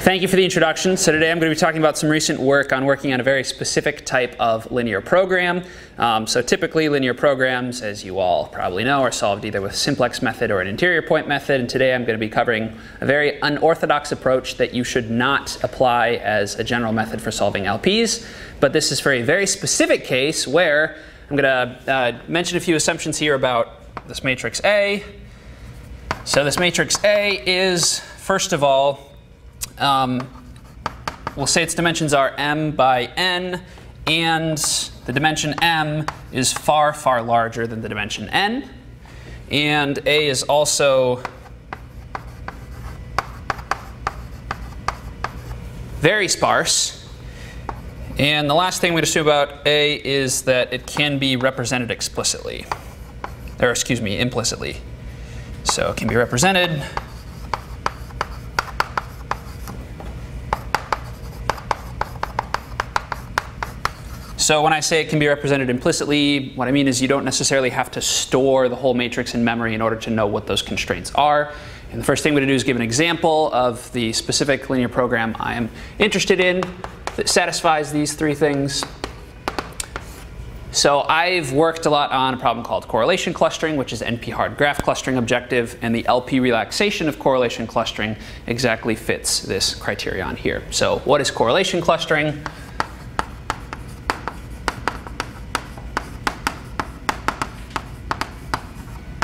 Thank you for the introduction. So today I'm going to be talking about some recent work on working on a very specific type of linear program. So typically linear programs, as you all probably know, are solved either with a simplex method or an interior point method. And today I'm going to be covering a very unorthodox approach that you should not apply as a general method for solving LPs. But this is for a very specific case where I'm going to mention a few assumptions here about this matrix A. So this matrix A is, first of all, we'll say its dimensions are m by n, and the dimension m is far, far larger than the dimension n. And A is also very sparse. And the last thing we'd assume about A is that it can be represented explicitly, or excuse me, implicitly. So it can be represented So when I say it can be represented implicitly, what I mean is you don't necessarily have to store the whole matrix in memory in order to know what those constraints are. And the first thing we're going to do is give an example of the specific linear program I am interested in that satisfies these three things. So I've worked a lot on a problem called correlation clustering, which is NP-hard graph clustering objective, and the LP relaxation of correlation clustering exactly fits this criterion here. So what is correlation clustering?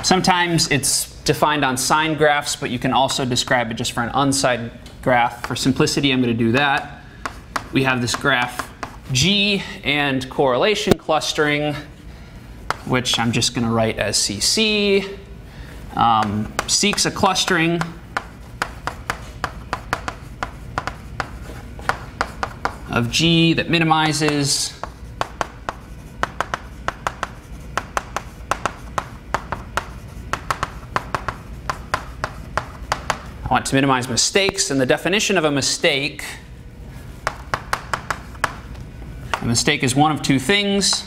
Sometimes it's defined on signed graphs, but you can also describe it just for an unsigned graph. For simplicity, I'm going to do that. We have this graph G and correlation clustering, which I'm just going to write as CC, seeks a clustering of G that minimizes I want to minimize mistakes, and the definition of a mistake is one of two things.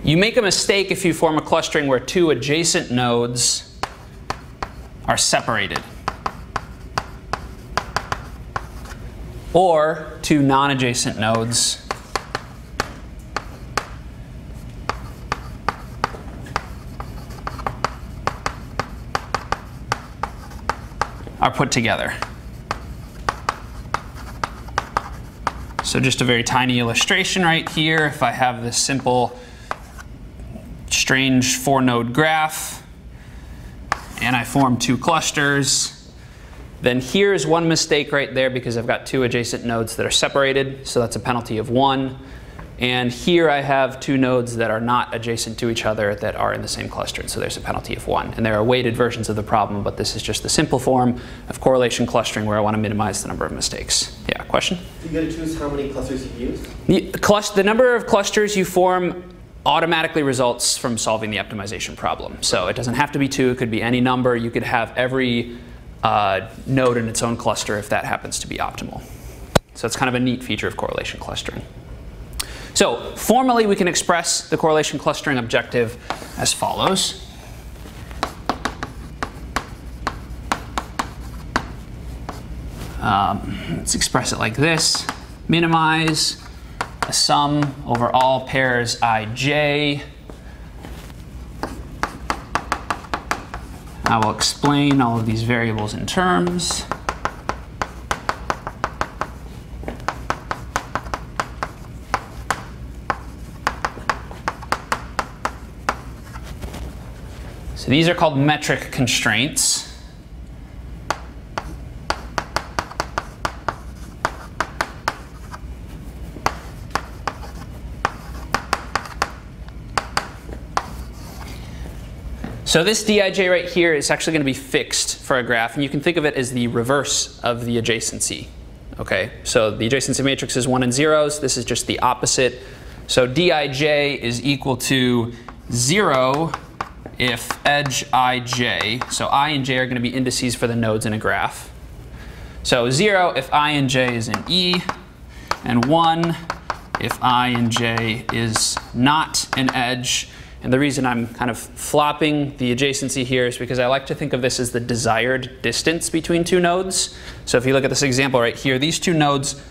You make a mistake if you form a clustering where two adjacent nodes are separated, or two non-adjacent nodes are put together. So just a very tiny illustration right here. If I have this simple, strange four-node graph, and I form two clusters, then here's one mistake right there because I've got two adjacent nodes that are separated, so that's a penalty of 1. And here I have two nodes that are not adjacent to each other that are in the same cluster, so there's a penalty of 1. And there are weighted versions of the problem, but this is just the simple form of correlation clustering where I want to minimize the number of mistakes. Yeah, question? You got to choose how many clusters you use? The number of clusters you form automatically results from solving the optimization problem. So it doesn't have to be 2, it could be any number. You could have every node in its own cluster if that happens to be optimal. So it's kind of a neat feature of correlation clustering. So formally, we can express the correlation clustering objective as follows. Let's express it like this. Minimize a sum over all pairs ij. I will explain all of these variables in terms. So these are called metric constraints. So this Dij right here is actually going to be fixed for a graph, and you can think of it as the reverse of the adjacency. Okay, so the adjacency matrix is 1 and zeros. This is just the opposite. So Dij is equal to 0 if edge ij, so I and j are going to be indices for the nodes in a graph. So 0 if I and j is in E, and 1 if I and j is not an edge. And the reason I'm kind of flopping the adjacency here is because I like to think of this as the desired distance between two nodes. So if you look at this example right here, these two nodes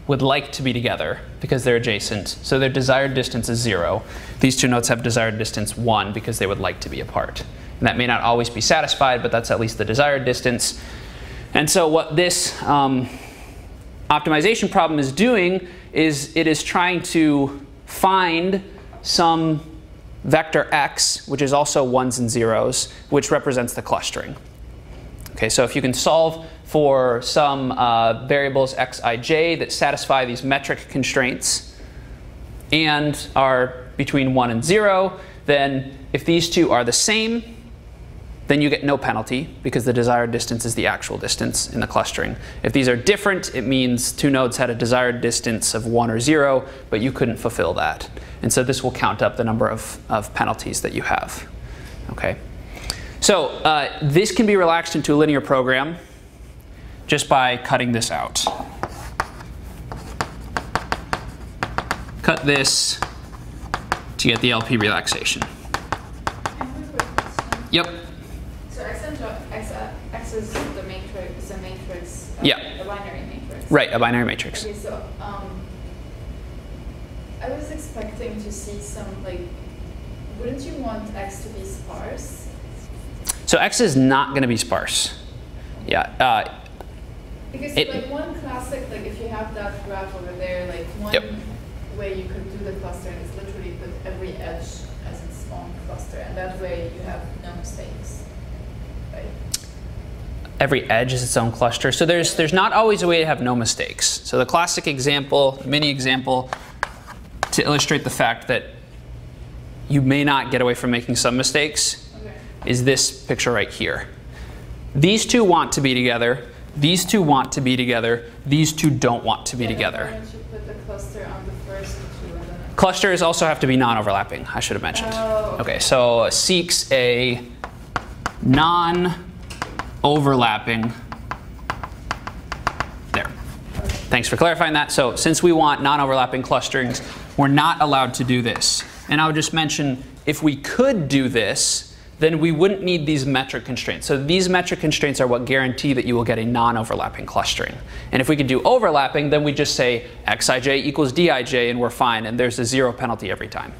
would like to be together because they're adjacent. So their desired distance is 0. These two nodes have desired distance 1 because they would like to be apart. And that may not always be satisfied, but that's at least the desired distance. And so what this optimization problem is doing is it is trying to find some vector x, which is also 1s and 0s, which represents the clustering. Okay, so if you can solve for some variables xij that satisfy these metric constraints and are between 1 and 0, then if these two are the same, then you get no penalty because the desired distance is the actual distance in the clustering. If these are different, it means two nodes had a desired distance of 1 or 0, but you couldn't fulfill that. And so this will count up the number of penalties that you have. Okay. So this can be relaxed into a linear program just by cutting this out. Cut this to get the LP relaxation. Yep. X is the matrix, a matrix, yeah. A binary matrix. Right, a binary matrix. Okay, so I was expecting to see some, like, wouldn't you want X to be sparse? So X is not going to be sparse. Yeah. Because like one classic, like if you have that graph over there, like one way you could do the clustering is literally put every edge as its own cluster, and that way you have no mistakes. Right? Every edge is its own cluster. So there's not always a way to have no mistakes. So the classic example, mini example, to illustrate the fact that you may not get away from making some mistakes is this picture right here. These two want to be together. These two want to be together. These two don't want to be together. Why don't you put the cluster on the first two? And then Clusters also have to be non-overlapping, I should have mentioned. Oh, okay, so seeks a non-overlapping. There. Thanks for clarifying that. So since we want non-overlapping clusterings, we're not allowed to do this. And I would just mention, if we could do this, then we wouldn't need these metric constraints. So these metric constraints are what guarantee that you will get a non-overlapping clustering. And if we could do overlapping, then we just say xij equals dij and we're fine, and there's a 0 penalty every time.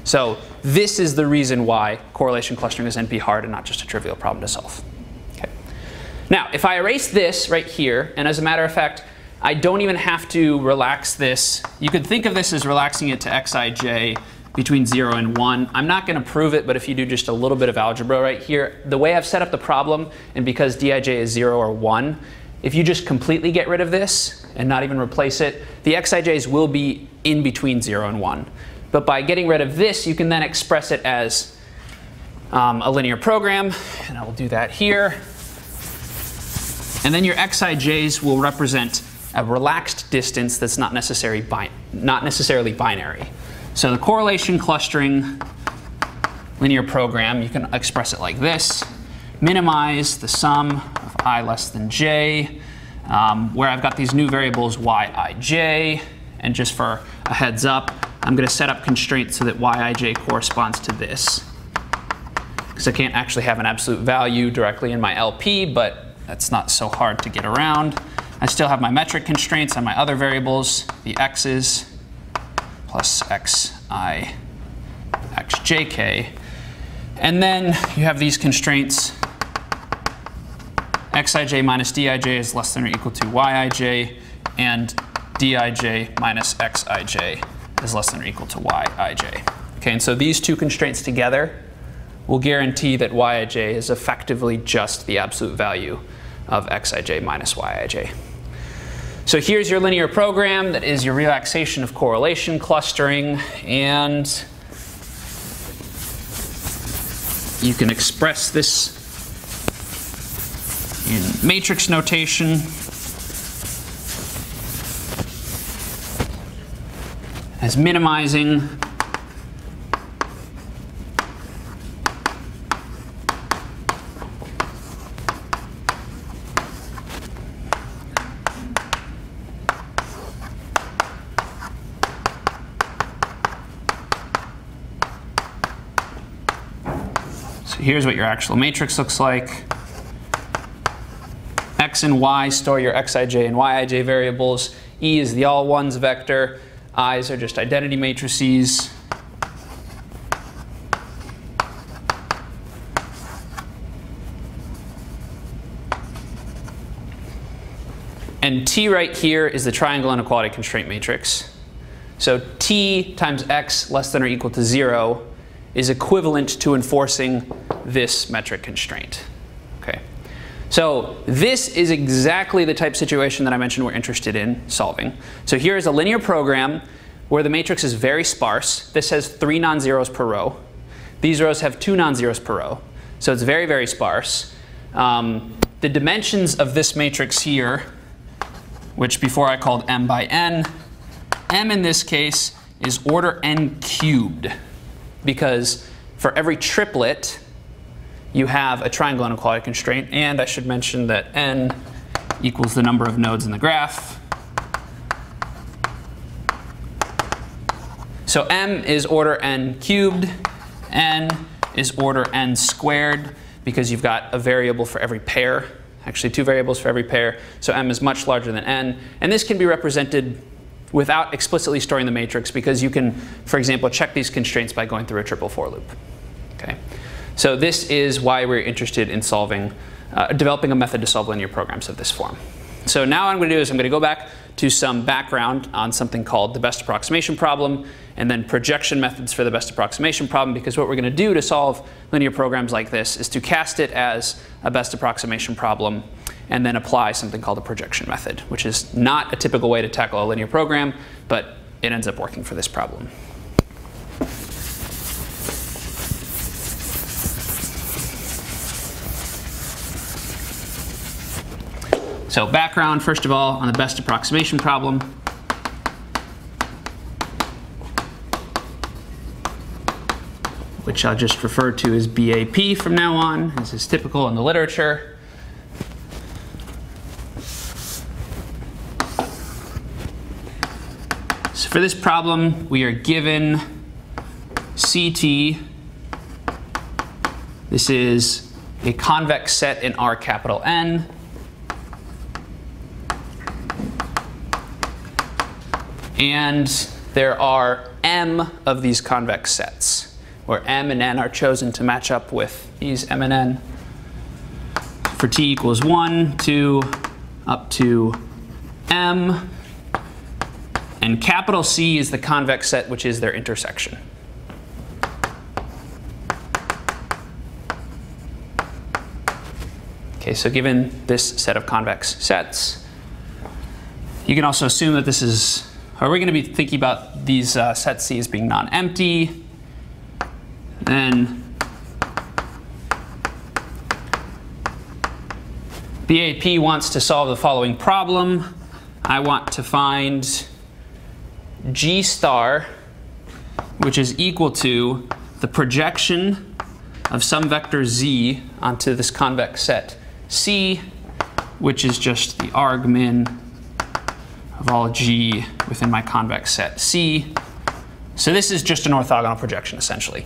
So this is the reason why correlation clustering is NP hard and not just a trivial problem to solve. Okay. Now, if I erase this right here, and as a matter of fact, I don't even have to relax this. You could think of this as relaxing it to xij between 0 and 1. I'm not going to prove it, but if you do just a little bit of algebra right here, the way I've set up the problem, and because dij is 0 or 1, if you just completely get rid of this and not even replace it, the xij's will be in between 0 and 1. But by getting rid of this, you can then express it as a linear program, and I will do that here. And then your xij's will represent a relaxed distance that's not necessarily binary. So the correlation clustering linear program, you can express it like this. Minimize the sum of I less than j, where I've got these new variables yij. And just for a heads up, I'm going to set up constraints so that yij corresponds to this. Because I can't actually have an absolute value directly in my LP, but that's not so hard to get around. I still have my metric constraints on my other variables, the x's plus xi xjk. And then you have these constraints. Xij minus dij is less than or equal to yij, and dij minus xij is less than or equal to yij. Okay, and so these two constraints together will guarantee that yij is effectively just the absolute value of xij minus yij. So here's your linear program that is your relaxation of correlation clustering, and you can express this in matrix notation as minimizing here's what your actual matrix looks like. X and Y store your xij and yij variables. E is the all ones vector. I's are just identity matrices. And T right here is the triangle inequality constraint matrix. So T times X less than or equal to 0 is equivalent to enforcing this metric constraint. Okay. So this is exactly the type of situation that I mentioned we're interested in solving. So here is a linear program where the matrix is very sparse. This has 3 non-zeros per row. These rows have 2 non-zeros per row. So it's very, very sparse. The dimensions of this matrix here, which before I called m by n, m in this case is order n cubed, because for every triplet you have a triangle inequality constraint, and I should mention that n equals the number of nodes in the graph. So m is order n cubed, n is order n squared, because you've got a variable for every pair. Actually 2 variables for every pair, so m is much larger than n. And this can be represented without explicitly storing the matrix, because you can, for example, check these constraints by going through a triple for loop. Okay. So this is why we're interested in solving, developing a method to solve linear programs of this form. So now what I'm going to do is I'm going to go back to some background on something called the best approximation problem, and then projection methods for the best approximation problem, because what we're going to do to solve linear programs like this is to cast it as a best approximation problem and then apply something called a projection method, which is not a typical way to tackle a linear program, but it ends up working for this problem. So background, first of all, on the best approximation problem. Which I'll just refer to as BAP from now on. This is typical in the literature. So for this problem, we are given CT. This is a convex set in R capital N. And there are m of these convex sets, where m and n are chosen to match up with these m and n for t equals 1, 2, up to m. And capital C is the convex set, which is their intersection. Okay, so given this set of convex sets, you can also assume that this is, or we're going to be thinking about these set C as being non-empty. Then BAP wants to solve the following problem. I want to find G star, which is equal to the projection of some vector Z onto this convex set C, which is just the argmin of all G within my convex set C. So this is just an orthogonal projection, essentially.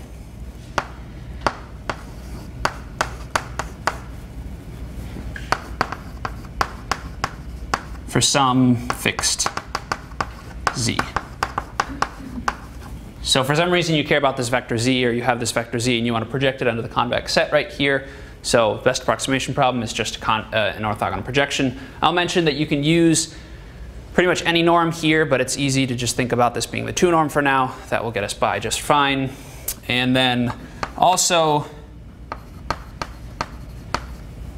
For some fixed Z. So for some reason you care about this vector Z, or you have this vector Z and you want to project it onto the convex set right here. So best approximation problem is just an orthogonal projection. I'll mention that you can use pretty much any norm here, but it's easy to just think about this being the 2 norm for now. That will get us by just fine. And then also,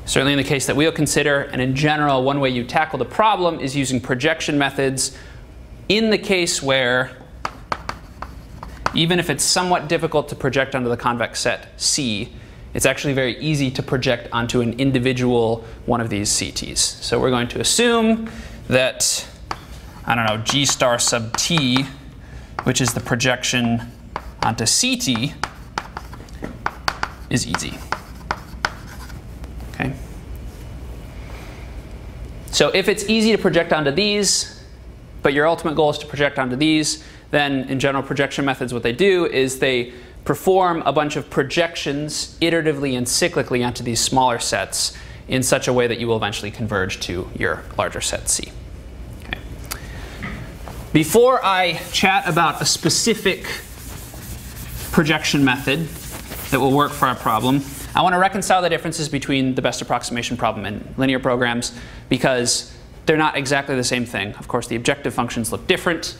certainly in the case that we'll consider, and in general, one way you tackle the problem is using projection methods in the case where, even if it's somewhat difficult to project onto the convex set C, it's actually very easy to project onto an individual one of these CTs. So we're going to assume that, I don't know, G star sub T, which is the projection onto CT, is easy. Okay. So if it's easy to project onto these, but your ultimate goal is to project onto these, then in general projection methods what they do is they perform a bunch of projections iteratively and cyclically onto these smaller sets in such a way that you will eventually converge to your larger set C. Okay. Before I chat about a specific projection method that will work for our problem, I want to reconcile the differences between the best approximation problem and linear programs because they're not exactly the same thing. Of course, the objective functions look different.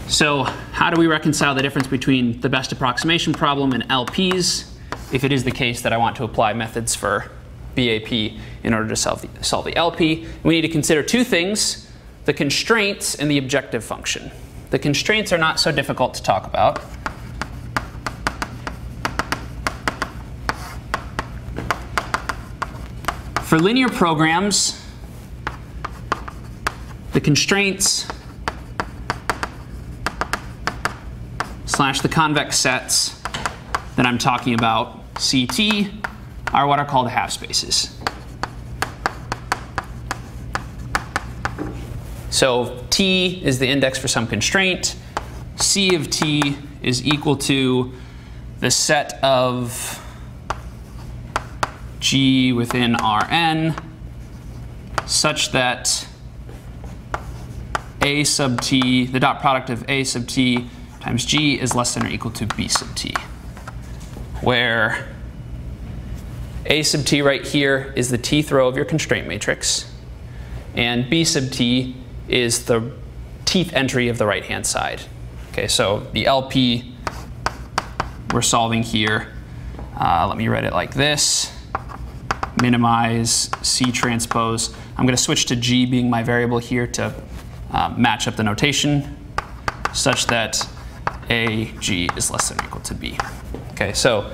So how do we reconcile the difference between the best approximation problem and LPs if it is the case that I want to apply methods for BAP in order to solve the LP? We need to consider two things, the constraints and the objective function. The constraints are not so difficult to talk about. For linear programs, the constraints / the convex sets that I'm talking about, CT, are what are called half spaces. So T is the index for some constraint. C of T is equal to the set of G within Rn such that A sub T, the dot product of A sub T times G is less than or equal to B sub T, where A sub T right here is the Tth row of your constraint matrix, and B sub T is the Tth entry of the right-hand side. Okay, so the LP we're solving here, let me write it like this. Minimize C transpose. I'm going to switch to G being my variable here to match up the notation such that AG is less than or equal to B. Okay, so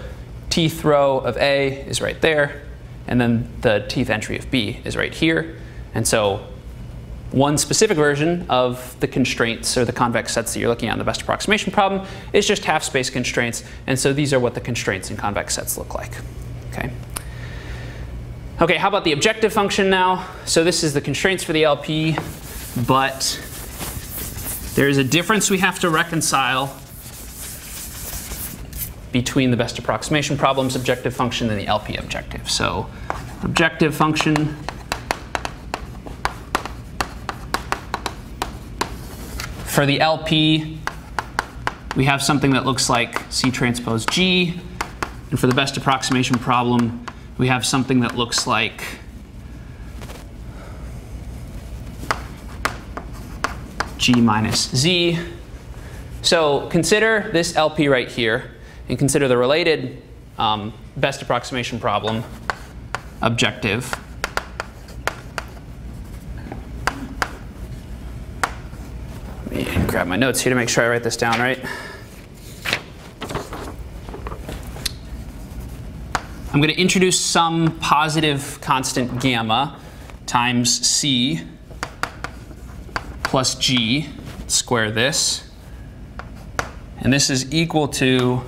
Tth row of A is right there, and then the Tth entry of B is right here. And so one specific version of the constraints or the convex sets that you're looking at in the best approximation problem is just half space constraints. And so these are what the constraints in convex sets look like. Okay. Okay, how about the objective function now? So this is the constraints for the LP, but there's a difference we have to reconcile between the best approximation problem's objective function and the LP objective. So objective function for the LP, we have something that looks like C transpose G, and for the best approximation problem, we have something that looks like G minus Z. So consider this LP right here, and consider the related best approximation problem objective. Let me grab my notes here to make sure I write this down right. I'm going to introduce some positive constant gamma times C plus G, square this. And this is equal to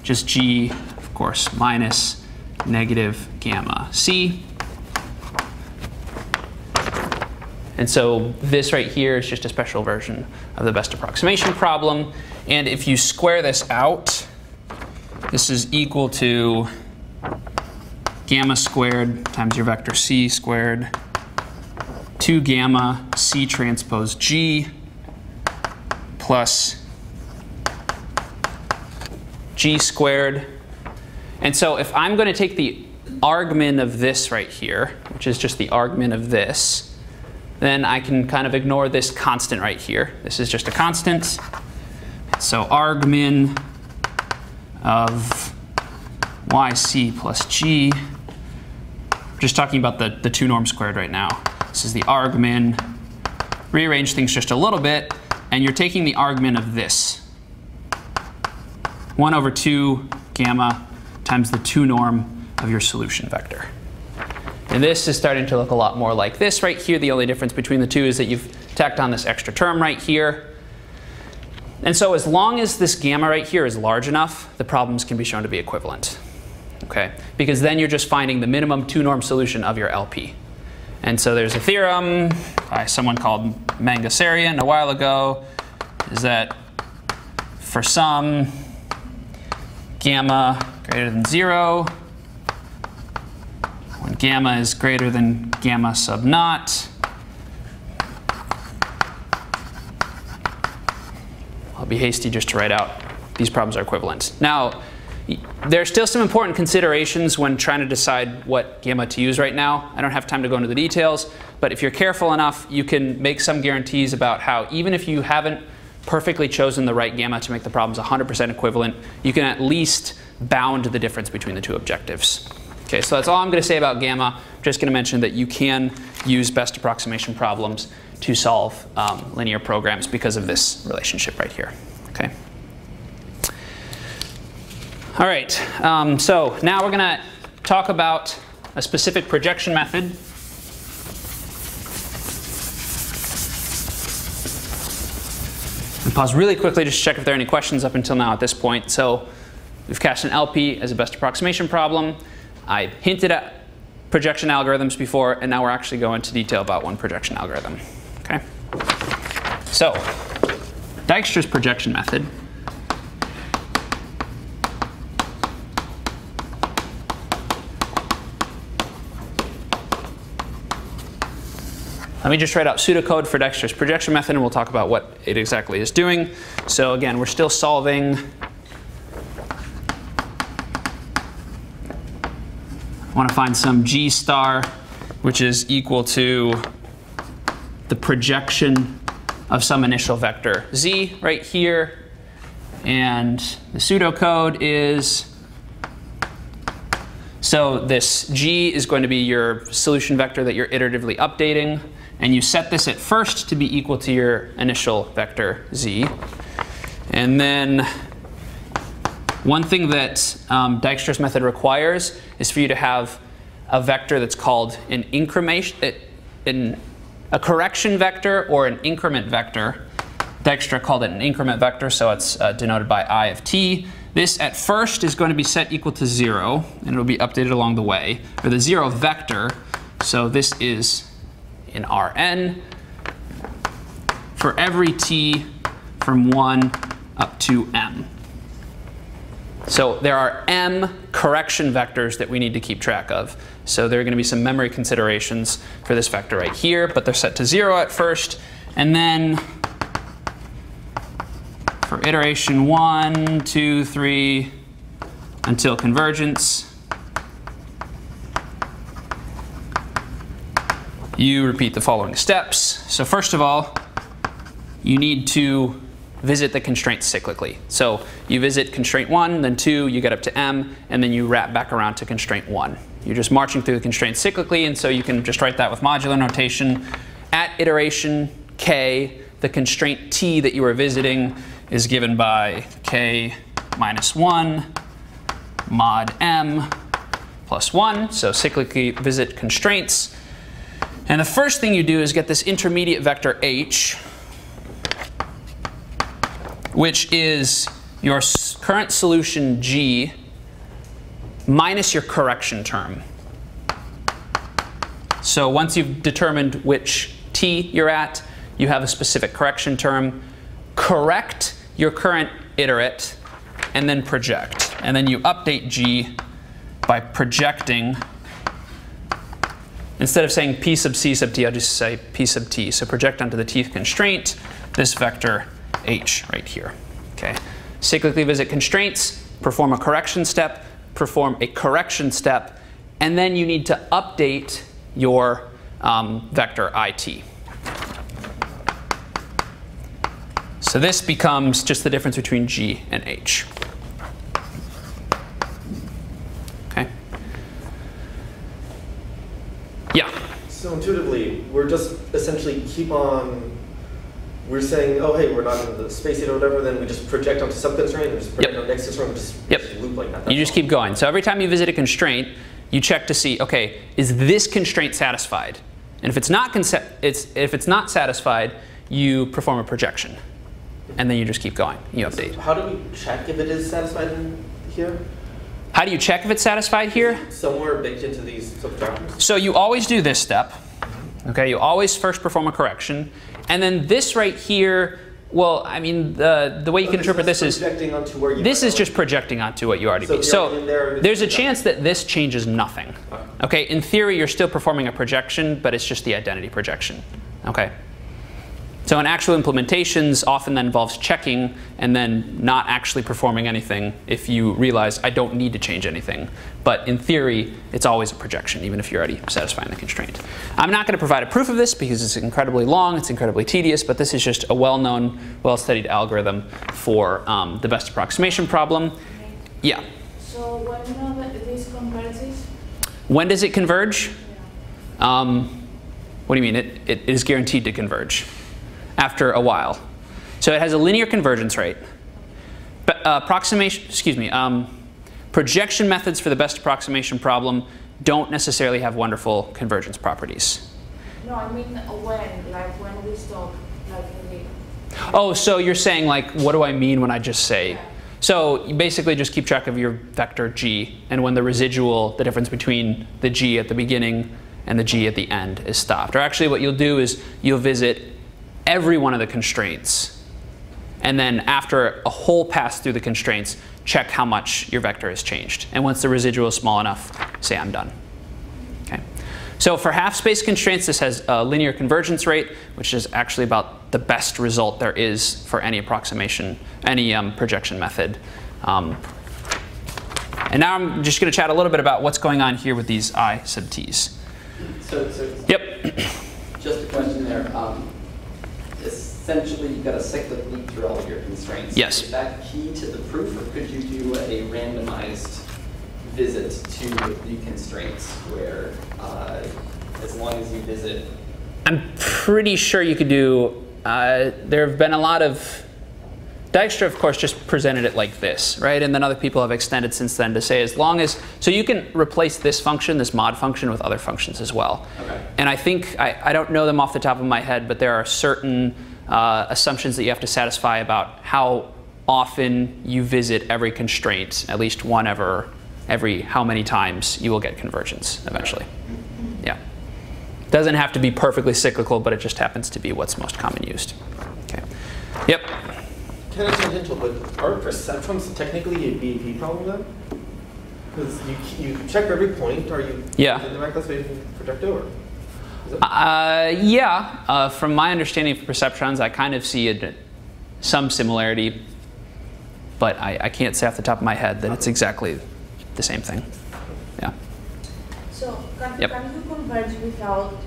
just G, of course, minus negative gamma C. And so this right here is just a special version of the best approximation problem. And if you square this out, this is equal to gamma squared times your vector C squared 2 gamma C transpose G plus G squared. And so if I'm going to take the argmin of this right here, which is just the argmin of this, then I can kind of ignore this constant right here. This is just a constant. So argmin of YC plus G, I'm just talking about the 2 norm squared right now. This is the argmin. Rearrange things just a little bit, and you're taking the argmin of this. 1 over 2 gamma times the 2 norm of your solution vector. And this is starting to look a lot more like this right here. The only difference between the two is that you've tacked on this extra term right here. And so as long as this gamma right here is large enough, the problems can be shown to be equivalent. Okay? Because then you're just finding the minimum 2 norm solution of your LP. And so there's a theorem by someone called Mangasarian a while ago, is that for some gamma greater than 0, when gamma is greater than gamma sub naught, I'll be hasty just to write out these problems are equivalent. Now, there are still some important considerations when trying to decide what gamma to use right now. I don't have time to go into the details, but if you're careful enough, you can make some guarantees about how even if you haven't perfectly chosen the right gamma to make the problems 100% equivalent, you can at least bound the difference between the two objectives. Okay, so that's all I'm going to say about gamma. I'm just going to mention that you can use best approximation problems to solve linear programs because of this relationship right here. Okay. All right, so now we're going to talk about a specific projection method. And pause really quickly just to check if there are any questions up until now at this point. So we've cast an LP as a best approximation problem. I hinted at projection algorithms before, and now we're actually going into detail about one projection algorithm. Okay. So Dijkstra's projection method let me just write out pseudocode for Dijkstra's projection method, and we'll talk about what it exactly is doing. So again, we're still solving. I want to find some G star, which is equal to the projection of some initial vector Z right here. And the pseudocode is, so this G is going to be your solution vector that you're iteratively updating. And you set this at first to be equal to your initial vector Z. And then one thing that Dijkstra's method requires is for you to have a vector that's called an a correction vector or an increment vector. Dijkstra called it an increment vector, so it's denoted by I of t. This at first is going to be set equal to 0, and it'll be updated along the way, or the 0 vector. So this is in Rn for every t from 1 up to m. So there are m correction vectors that we need to keep track of. So there are going to be some memory considerations for this vector right here, but they're set to 0 at first. And then for iteration 1, 2, 3, until convergence, you repeat the following steps. So first of all, you need to visit the constraints cyclically. So you visit constraint 1, then 2, you get up to m, and then you wrap back around to constraint 1. You're just marching through the constraints cyclically, and so you can just write that with modular notation. At iteration k, the constraint t that you are visiting is given by k minus 1 mod m plus 1. So cyclically visit constraints. And the first thing you do is get this intermediate vector h, which is your current solution G minus your correction term. So once you've determined which t you're at, you have a specific correction term. Correct your current iterate, and then project. And then you update G by projecting. Instead of saying p sub c sub t, I'll just say p sub t. So project onto the tth constraint this vector h right here. Okay. Cyclically visit constraints, perform a correction step, and then you need to update your vector it. So this becomes just the difference between g and h. Okay. Yeah. So intuitively, we're just essentially we're saying, oh, hey, we're not in the space yet or whatever, then we just project onto some constraint, and just project on next constraint, and just loop like that. You just keep going. So every time you visit a constraint, you check to see, okay, is this constraint satisfied? And if it's not satisfied, you perform a projection. And then you just keep going. You update. So how do we check if it is satisfied in here? How do you check if it's satisfied here? Somewhere baked into these subtractors? So you always do this step. Okay, you always first perform a correction. And then this right here Well, I mean, the way you can interpret this is projecting onto where you this is just projecting onto what you already be. So there's a chance that this changes nothing. Okay, in theory, you're still performing a projection, but it's just the identity projection. Okay. So in actual implementations, often that involves checking and then not actually performing anything if you realize I don't need to change anything. But in theory, it's always a projection, even if you're already satisfying the constraint. I'm not going to provide a proof of this because it's incredibly long, it's incredibly tedious, but this is just a well-known, well-studied algorithm for the best approximation problem. Yeah? So when this converges? When does it converge? Yeah. What do you mean? It is guaranteed to converge after a while. So it has a linear convergence rate. But projection methods for the best approximation problem don't necessarily have wonderful convergence properties. No, I mean when, like when we stop, like when we... Oh, so you're saying like, what do I mean when I just say? Yeah. So you basically just keep track of your vector g, and when the residual, the difference between the g at the beginning and the g at the end is stopped. Or actually what you'll do is you'll visit every one of the constraints, and then after a whole pass through the constraints, check how much your vector has changed. And once the residual is small enough, say I'm done. Okay. So for half-space constraints, this has a linear convergence rate, which is actually about the best result there is for any approximation, any projection method. And now I'm just going to chat a little bit about what's going on here with these I sub t's. So yep. Just a question there. Essentially, you've got a cyclic loop through all of your constraints. Yes. Is that key to the proof, or could you do a randomized visit to the constraints where, as long as you visit? I'm pretty sure you could do, there have been a lot of, Dijkstra, of course, just presented it like this, right? And then other people have extended since then to say as long as, so you can replace this function, this mod function, with other functions as well. Okay. And I think, I don't know them off the top of my head, but there are certain assumptions that you have to satisfy about how often you visit every constraint, at least one every how many times you will get convergence eventually. Yeah. Doesn't have to be perfectly cyclical, but it just happens to be what's most common used. Okay. Yep. Kind of tangential, but are perceptrons technically a BEP problem then? Because you check every point, are you in the right classification projector? Or yeah, from my understanding of perceptrons, I kind of see some similarity, but I can't say off the top of my head that it's exactly the same thing. Yeah. So can you converge without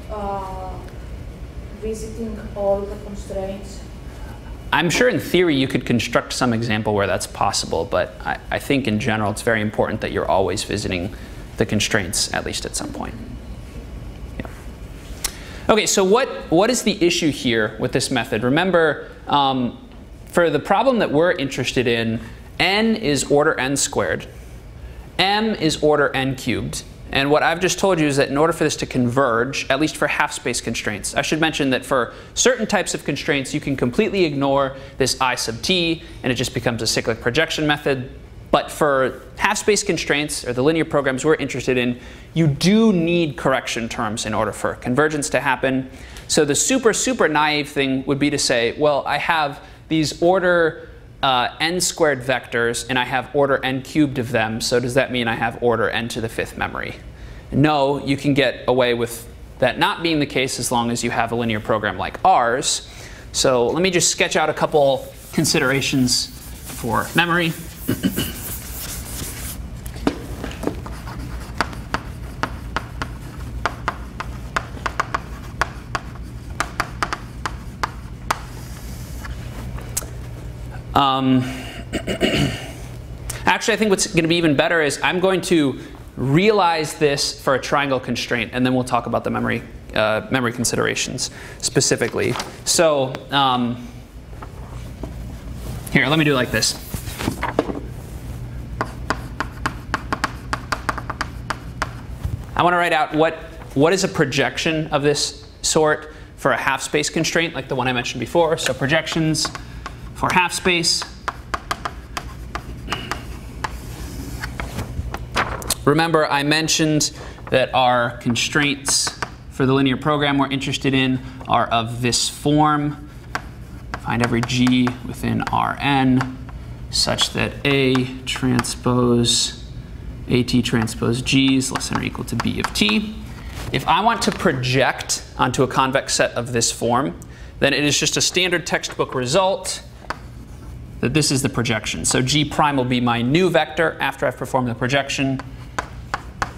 visiting all the constraints? I'm sure in theory you could construct some example where that's possible, but I think in general it's very important that you're always visiting the constraints, at least at some point. Yeah. Okay, so what is the issue here with this method? Remember, for the problem that we're interested in, n is order n squared, m is order n cubed. And what I've just told you is that in order for this to converge, at least for half-space constraints, I should mention that for certain types of constraints, you can completely ignore this I sub t, and it just becomes a cyclic projection method. But for half-space constraints, or the linear programs we're interested in, you do need correction terms in order for convergence to happen. So the super naive thing would be to say, well, I have these order n squared vectors, and I have order n cubed of them, so does that mean I have order n to the 5th memory? No, you can get away with that not being the case as long as you have a linear program like ours. So let me just sketch out a couple considerations for memory. Actually, I think what's going to be even better is I'm going to realize this for a triangle constraint, and then we'll talk about the memory considerations specifically. So here, let me do it like this. I want to write out what is a projection of this sort for a half-space constraint, like the one I mentioned before. So projections for half space. Remember, I mentioned that our constraints for the linear program we're interested in are of this form. find every G within Rn such that AT transpose G is less than or equal to B of T. If I want to project onto a convex set of this form, then it is just a standard textbook result that this is the projection. So G prime will be my new vector after I've performed the projection.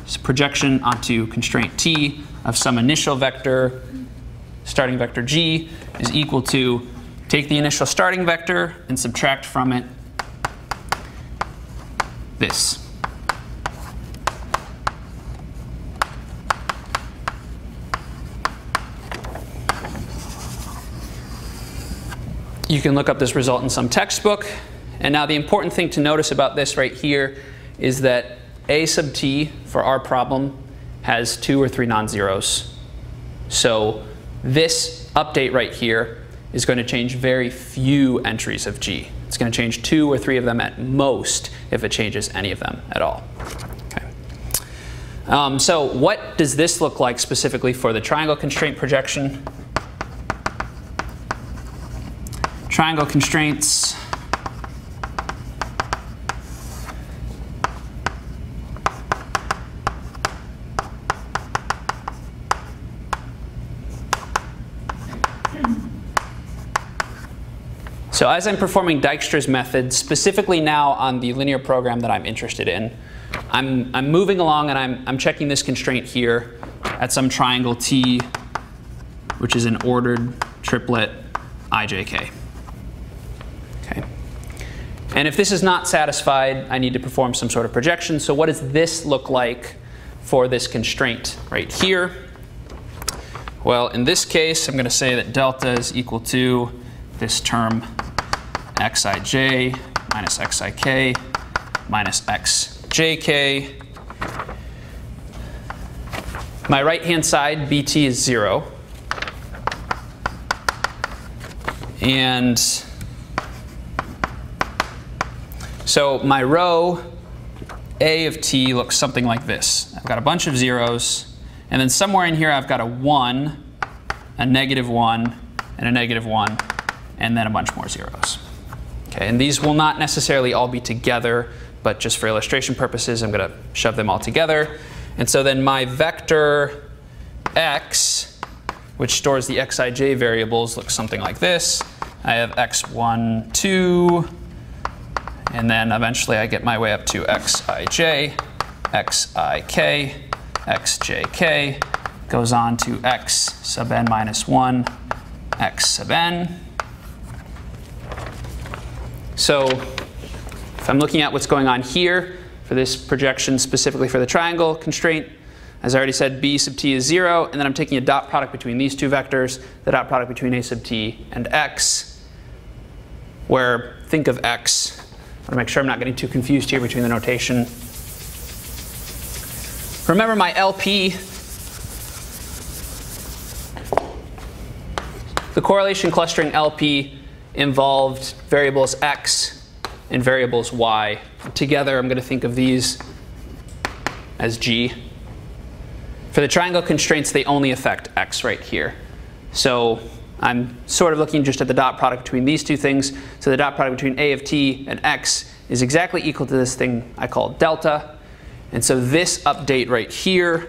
So projection onto constraint T of some initial vector, starting vector G, is equal to take the initial starting vector and subtract from it this. You can look up this result in some textbook. And now the important thing to notice about this right here is that A sub t for our problem has 2 or 3 non-zeros. So this update right here is going to change very few entries of G. It's going to change 2 or 3 of them at most if it changes any of them at all. Okay. So what does this look like specifically for the triangle constraint projection? Triangle constraints. So as I'm performing Dijkstra's method, specifically now on the linear program that I'm interested in, I'm moving along and I'm checking this constraint here at some triangle T, which is an ordered triplet ijk. Okay. And if this is not satisfied, I need to perform some sort of projection. So what does this look like for this constraint right here? Well, in this case, I'm going to say that delta is equal to this term xij minus xik minus xjk. My right-hand side, bt, is 0. And so my row A of t looks something like this. I've got a bunch of zeros. And then somewhere in here, I've got a 1, a -1, and a -1, and then a bunch more zeros. Okay, and these will not necessarily all be together, but just for illustration purposes, I'm going to shove them all together. And so then my vector x, which stores the xij variables, looks something like this. I have x1, 2, and then eventually I get my way up to xij, xik, xjk, goes on to x sub n minus 1, x sub n. So if I'm looking at what's going on here for this projection specifically for the triangle constraint, as I already said, b sub t is 0, and then I'm taking a dot product between these two vectors, the dot product between a sub t and x, where think of x. I want to make sure I'm not getting too confused here between the notation. Remember my LP, the correlation clustering LP involved variables x and variables y. Together, I'm going to think of these as g. For the triangle constraints, they only affect x right here. So I'm sort of looking just at the dot product between these two things. So the dot product between a of t and x is exactly equal to this thing I call delta. And so this update right here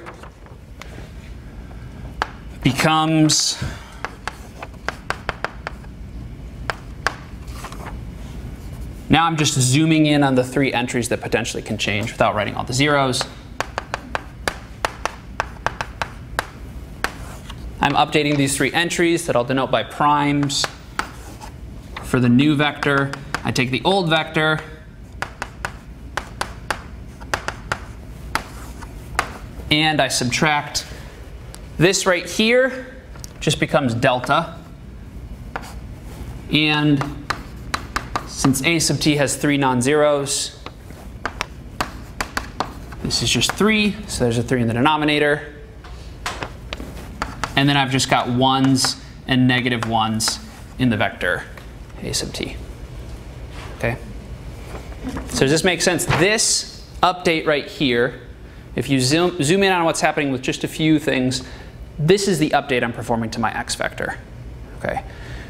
becomes now I'm just zooming in on the 3 entries that potentially can change without writing all the zeros. I'm updating these 3 entries that I'll denote by primes. For the new vector, I take the old vector, and I subtract this right here, just becomes delta. And since a sub t has 3 non-zeros, this is just 3, so there's a 3 in the denominator. And then I've just got 1s and -1s in the vector a sub t. Okay? So does this make sense? This update right here, if you zoom in on what's happening with just a few things, this is the update I'm performing to my x vector. Okay?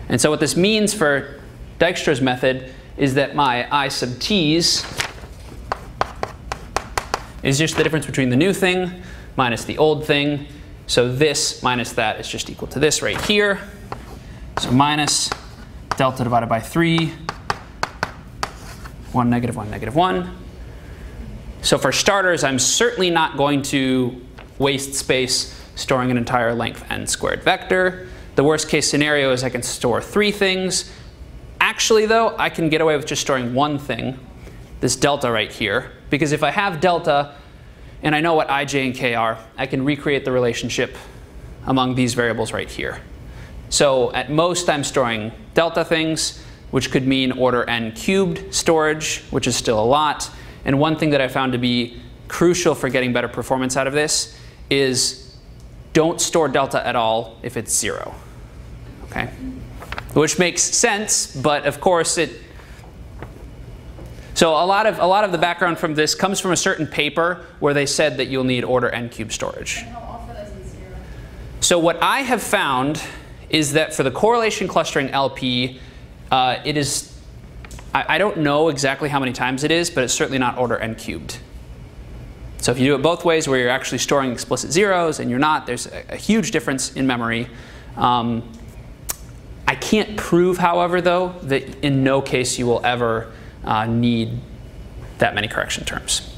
And so what this means for Dijkstra's method is that my I sub t's is just the difference between the new thing minus the old thing. So this minus that is just equal to this right here. So minus delta divided by 3, 1, negative 1, negative 1. So for starters, I'm certainly not going to waste space storing an entire length n squared vector. The worst case scenario is I can store 3 things. Actually, though, I can get away with just storing one thing, this delta right here. Because if I have delta, and I know what ij and k are, I can recreate the relationship among these variables right here. So at most, I'm storing delta things, which could mean order n cubed storage, which is still a lot. And one thing that I found to be crucial for getting better performance out of this is don't store delta at all if it's 0. Okay? Which makes sense, but of course it. So a lot of the background from this comes from a certain paper where they said that you'll need order n cube storage. And how often is it 0? So what I have found is that for the correlation clustering LP, it is. I don't know exactly how many times it is, but it's certainly not order n cubed. So if you do it both ways, where you're actually storing explicit zeros and you're not, there's a huge difference in memory. I can't prove, however, though, that in no case you will ever need that many correction terms.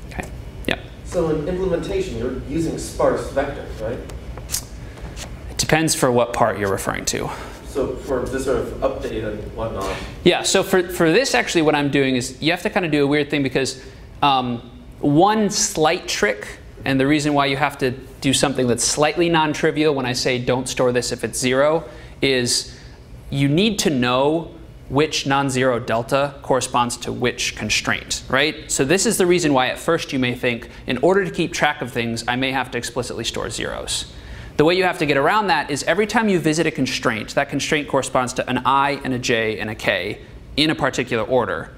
Okay. Yeah. So in implementation, you're using sparse vectors, right? It depends for what part you're referring to. So for this sort of update and whatnot. Yeah, so for this, actually, what I'm doing is you have to kind of do a weird thing because one slight trick, and the reason why you have to do something that's slightly non-trivial when I say don't store this if it's 0, is you need to know which non-zero delta corresponds to which constraint, right? So this is the reason why at first you may think, in order to keep track of things, I may have to explicitly store zeros. The way you have to get around that is every time you visit a constraint, that constraint corresponds to an I and a j and a k in a particular order.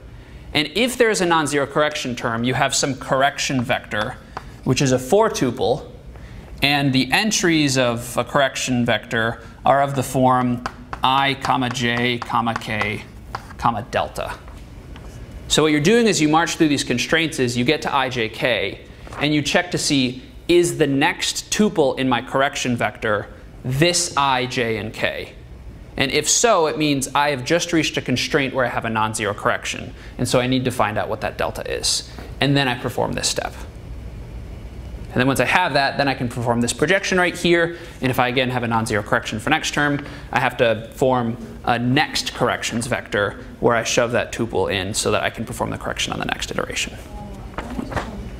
And if there is a non-zero correction term, you have some correction vector, which is a 4-tuple. And the entries of a correction vector are of the form I, j, k, delta. So what you're doing as you march through these constraints is you get to ijk, and you check to see, is the next tuple in my correction vector this I, j, and k? And if so, it means I have just reached a constraint where I have a non-zero correction. And so I need to find out what that delta is. And then I perform this step. And then once I have that, then I can perform this projection right here. And if I, again, have a non-zero correction for next term, I have to form a next corrections vector where I shove that tuple in so that I can perform the correction on the next iteration.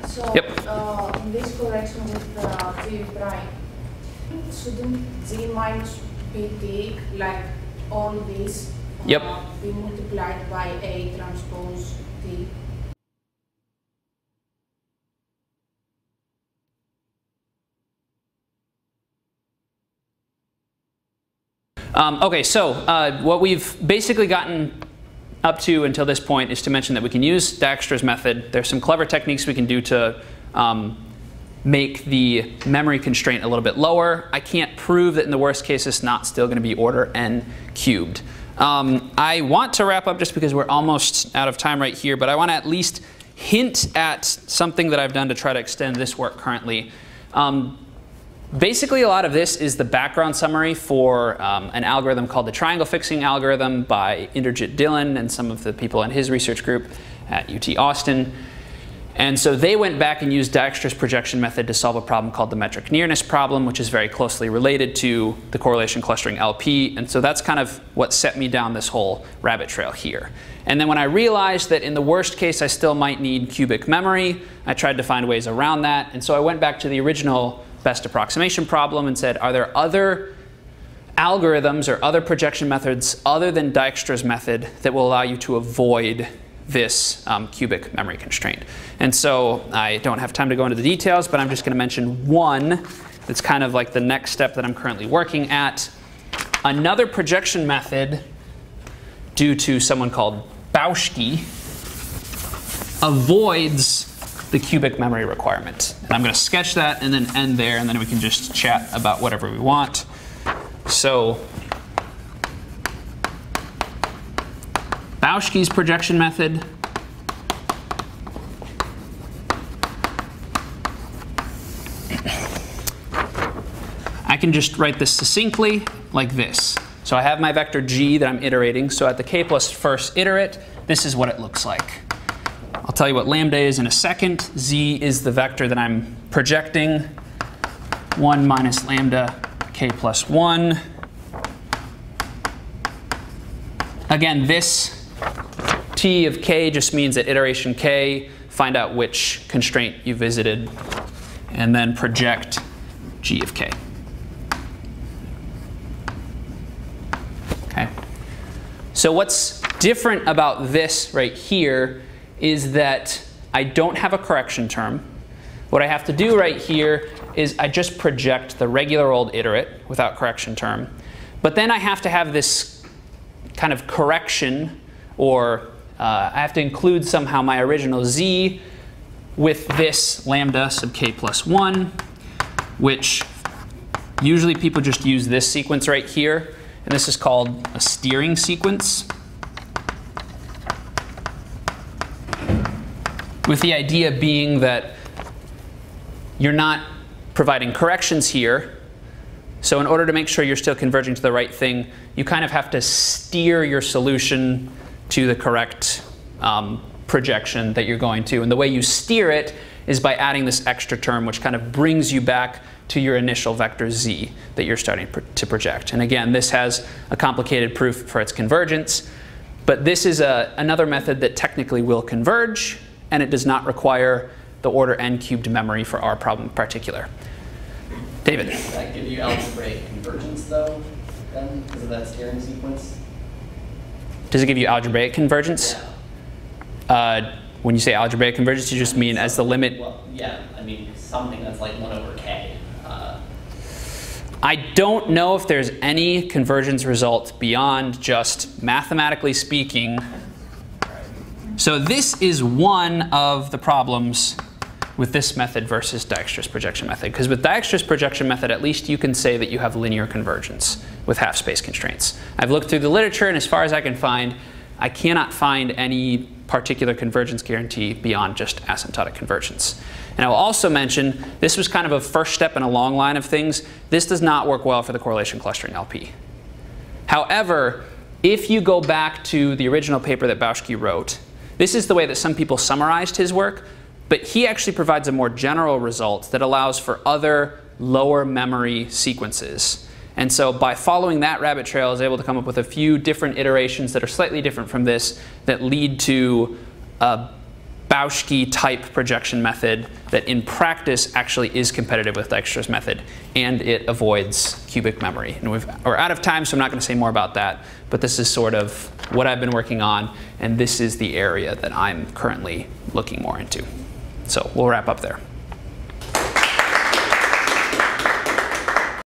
So, yep. In this correction with T prime, shouldn't Z minus PT, like all this, yep. Be multiplied by A transpose T? OK, so what we've basically gotten up to until this point is to mention that we can use Dijkstra's method. There's some clever techniques we can do to make the memory constraint a little bit lower. I can't prove that in the worst case it's not still going to be order n cubed. I want to wrap up just because we're almost out of time right here, but I want to at least hint at something that I've done to try to extend this work currently. Basically, a lot of this is the background summary for an algorithm called the triangle fixing algorithm by Inderjit Dhillon and some of the people in his research group at UT Austin. And so they went back and used Dijkstra's projection method to solve a problem called the metric nearness problem, which is very closely related to the correlation clustering LP. And so that's kind of what set me down this whole rabbit trail here. And then when I realized that in the worst case I still might need cubic memory, I tried to find ways around that. And so I went back to the original best approximation problem and said, are there other algorithms or other projection methods other than Dijkstra's method that will allow you to avoid this cubic memory constraint? And so I don't have time to go into the details, but I'm just going to mention one that's kind of like the next step that I'm currently working at. Another projection method, due to someone called Bauschke, avoids the cubic memory requirement. And I'm going to sketch that and then end there, and then we can just chat about whatever we want. So Bauschke's projection method. I can just write this succinctly like this. So I have my vector g that I'm iterating. So at the k plus first iterate, this is what it looks like. I'll tell you what lambda is in a second. Z is the vector that I'm projecting. 1 minus lambda k plus 1. Again, this t of k just means at iteration k, find out which constraint you visited, and then project g of k. Okay. So what's different about this right here is that I don't have a correction term. What I have to do right here is I just project the regular old iterate without correction term. But then I have to have this kind of correction, or I have to include somehow my original z with this lambda sub k plus 1, which usually people just use this sequence right here. And this is called a steering sequence, with the idea being that you're not providing corrections here. So in order to make sure you're still converging to the right thing, you kind of have to steer your solution to the correct projection that you're going to. And the way you steer it is by adding this extra term, which kind of brings you back to your initial vector z that you're starting to project. And again, this has a complicated proof for its convergence. But this is another method that technically will converge, and it does not require the order n cubed memory for our problem in particular. David? Does that give you algebraic convergence, though, then, because of that steering sequence? Does it give you algebraic convergence? Yeah. When you say algebraic convergence, you just mean as the limit? Well, yeah, I mean something that's like 1 over k. I don't know if there's any convergence result beyond just mathematically speaking. So this is one of the problems with this method versus Dijkstra's projection method. Because with Dijkstra's projection method, at least you can say that you have linear convergence with half space constraints. I've looked through the literature, and as far as I can find, I cannot find any particular convergence guarantee beyond just asymptotic convergence. And I will also mention, this was kind of a first step in a long line of things. This does not work well for the correlation clustering LP. However, if you go back to the original paper that Bauschke wrote, this is the way that some people summarized his work, but he actually provides a more general result that allows for other lower memory sequences. And so by following that rabbit trail, I was able to come up with a few different iterations that are slightly different from this that lead to a Bauschke type projection method that in practice actually is competitive with Dijkstra's method, and it avoids cubic memory. And we're out of time, so I'm not going to say more about that, but this is sort of what I've been working on, and this is the area that I'm currently looking more into. So we'll wrap up there.